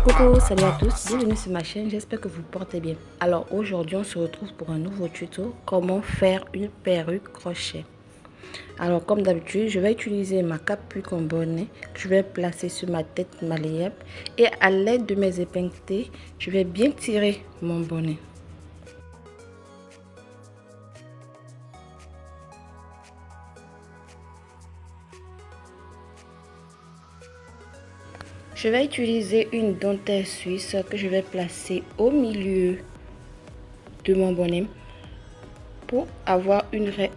Coucou, salut à tous, bienvenue sur ma chaîne, j'espère que vous portez bien. Alors aujourd'hui on se retrouve pour un nouveau tuto, comment faire une perruque crochet. Alors comme d'habitude, je vais utiliser ma capuche en bonnet que je vais placer sur ma tête malléable et à l'aide de mes épingles T, je vais bien tirer mon bonnet. Je vais utiliser une dentelle suisse que je vais placer au milieu de mon bonnet pour avoir une raie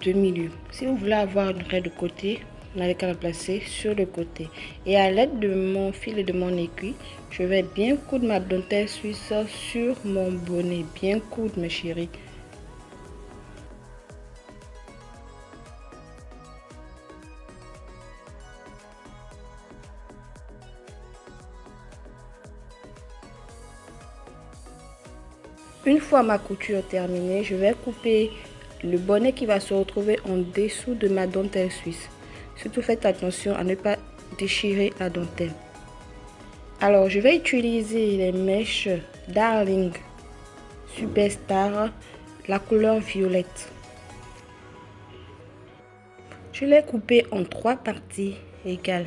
de milieu. Si vous voulez avoir une raie de côté, vous n'avez qu'à la placer sur le côté. Et à l'aide de mon fil et de mon aiguille, je vais bien coudre ma dentelle suisse sur mon bonnet. Bien coudre mes chéris. Une fois ma couture terminée, je vais couper le bonnet qui va se retrouver en dessous de ma dentelle suisse. Surtout faites attention à ne pas déchirer la dentelle. Alors je vais utiliser les mèches Darling Superstar, la couleur violette. Je l'ai coupé en 3 parties égales.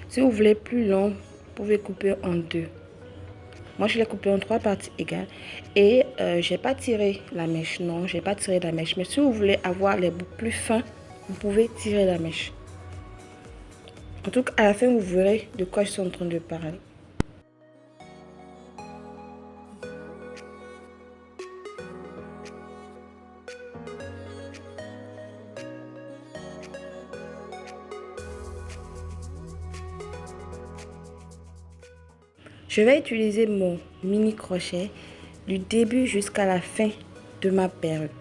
Si vous voulez plus long, vous pouvez couper en 2. Moi, je l'ai coupé en 3 parties égales. Et j'ai pas tiré la mèche. Non, j'ai pas tiré la mèche. Mais si vous voulez avoir les bouts plus fins, vous pouvez tirer la mèche. En tout cas, à la fin, vous verrez de quoi je suis en train de parler. Je vais utiliser mon mini crochet du début jusqu'à la fin de ma perruque.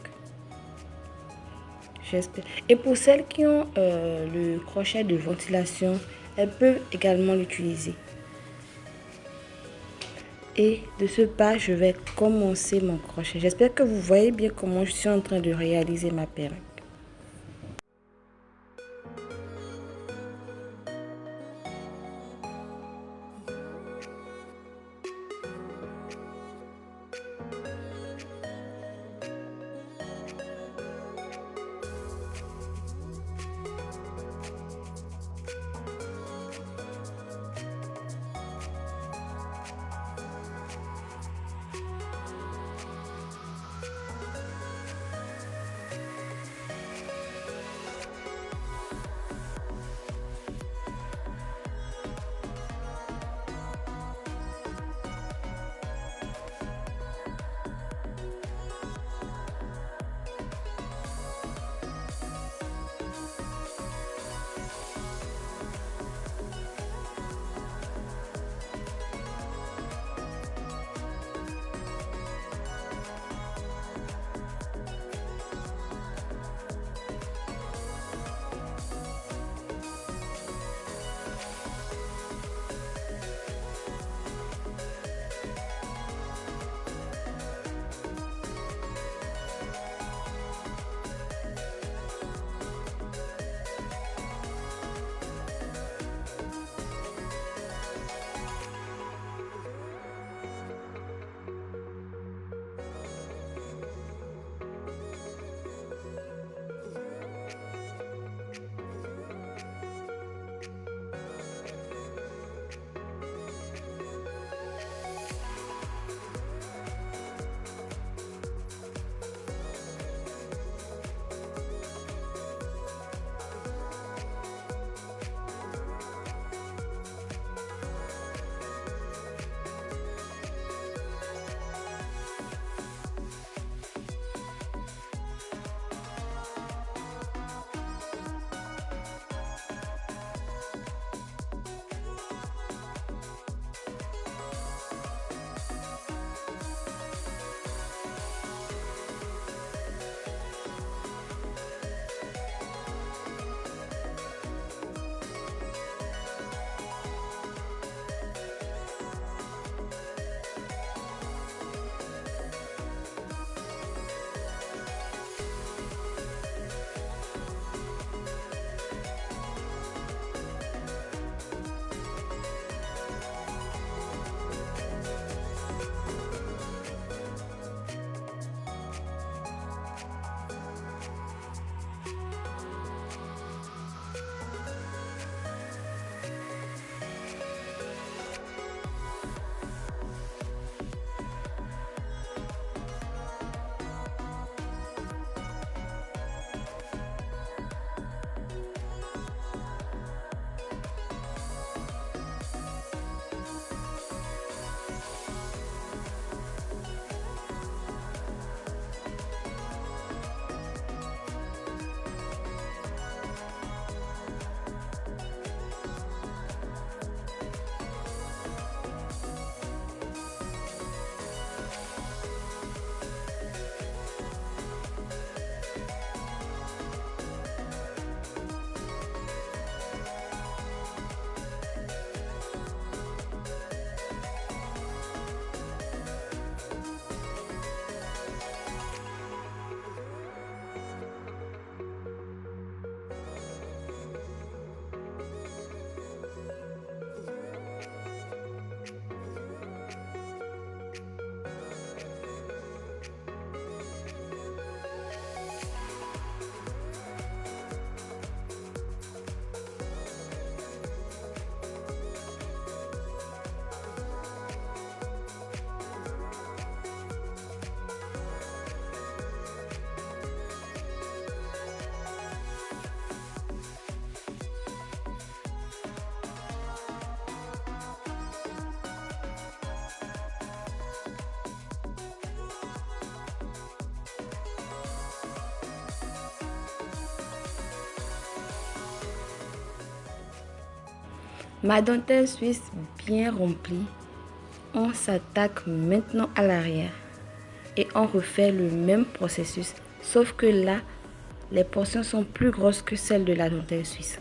J'espère. Et pour celles qui ont le crochet de ventilation, elles peuvent également l'utiliser. Et de ce pas, je vais commencer mon crochet. J'espère que vous voyez bien comment je suis en train de réaliser ma perruque. Ma dentelle suisse bien remplie. On s'attaque maintenant à l'arrière et on refait le même processus, sauf que là, les portions sont plus grosses que celles de la dentelle suisse.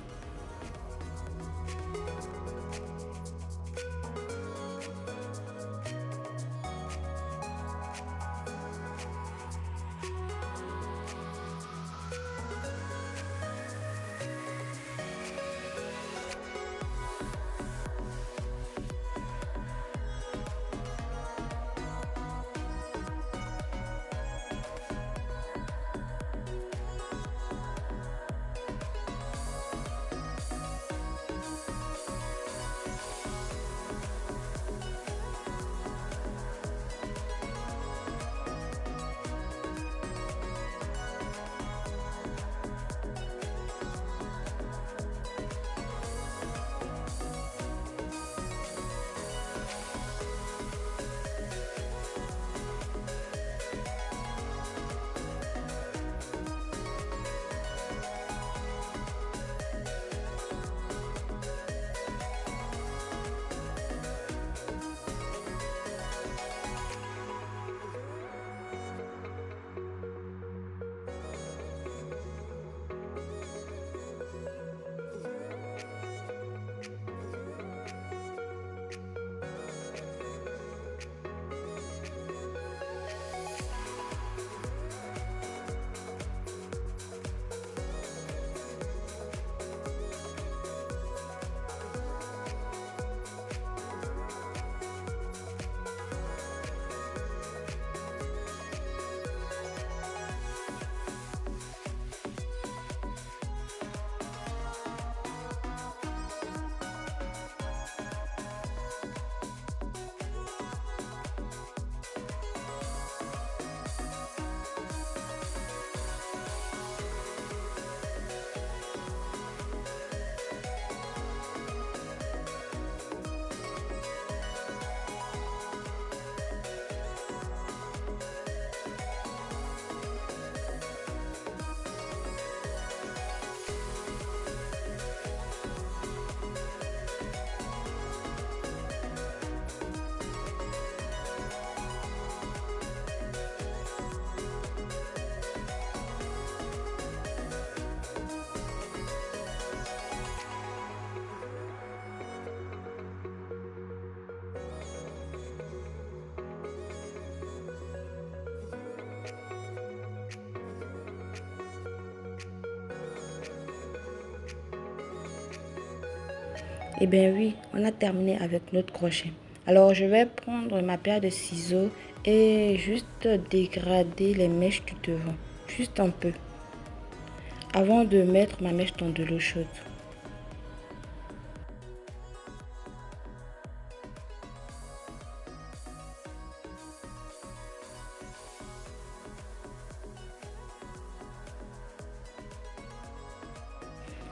Eh bien oui, on a terminé avec notre crochet. Alors je vais prendre ma paire de ciseaux et juste dégrader les mèches du devant, juste un peu, avant de mettre ma mèche dans de l'eau chaude.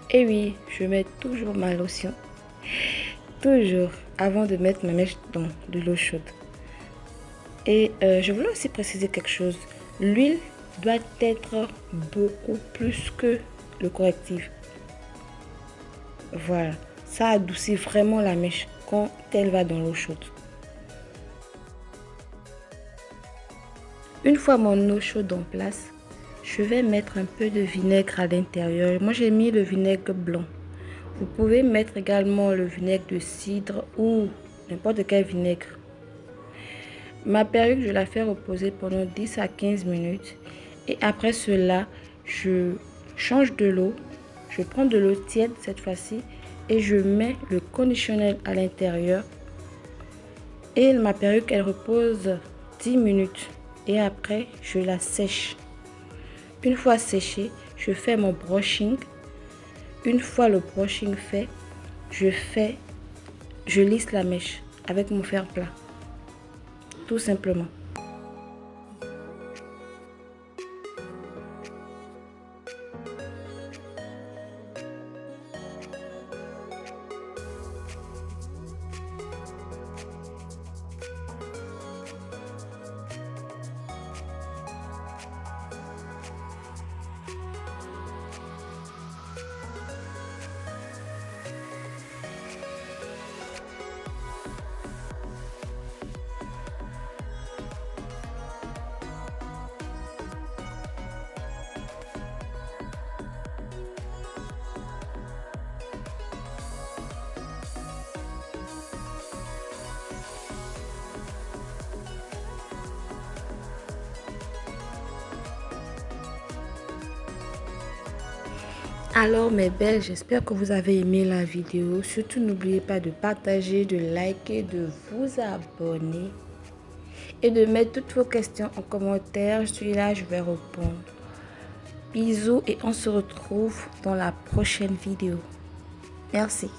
Et oui, je mets toujours ma lotion, toujours, avant de mettre ma mèche dans de l'eau chaude. Et je voulais aussi préciser quelque chose. L'huile doit être beaucoup plus que le correctif. Voilà, ça adoucit vraiment la mèche quand elle va dans l'eau chaude. Une fois mon eau chaude en place, je vais mettre un peu de vinaigre à l'intérieur. Moi, j'ai mis le vinaigre blanc. Vous pouvez mettre également le vinaigre de cidre ou n'importe quel vinaigre. Ma perruque, je la fais reposer pendant 10 à 15 minutes. Et après cela, je change de l'eau. Je prends de l'eau tiède cette fois-ci et je mets le conditionnel à l'intérieur. Et ma perruque, elle repose 10 minutes. Et après, je la sèche. Une fois séchée, je fais mon brushing. Une fois le brushing fait, je lisse la mèche avec mon fer plat. Tout simplement. Alors mes belles, j'espère que vous avez aimé la vidéo. Surtout n'oubliez pas de partager, de liker, de vous abonner et de mettre toutes vos questions en commentaire. Je suis là, je vais répondre. Bisous et on se retrouve dans la prochaine vidéo. Merci.